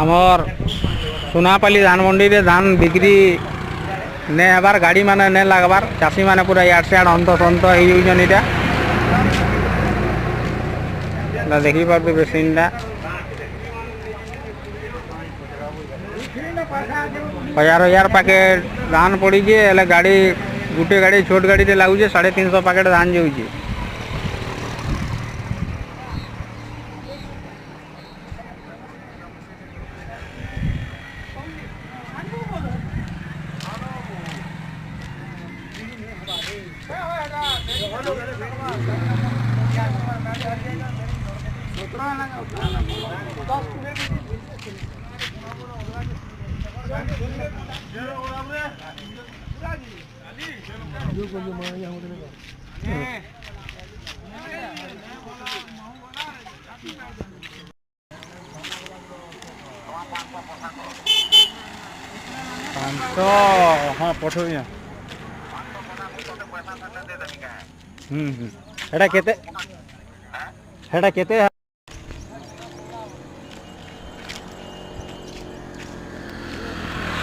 आमर सुनापाली धान मंडी रे धान बिक्री ने हबार गाड़ी माने ने लगबार चाषी माने पूरा यार से अंत सन्त हो देखी पार्थे बेसिनटा हजार हजार पैकेट धान पड़ी गाड़ी गोटे गाड़ी छोट गाड़ी रे लगुचे 350 पैकेट धान जाऊँगी। तो हाँ पठो एटा केते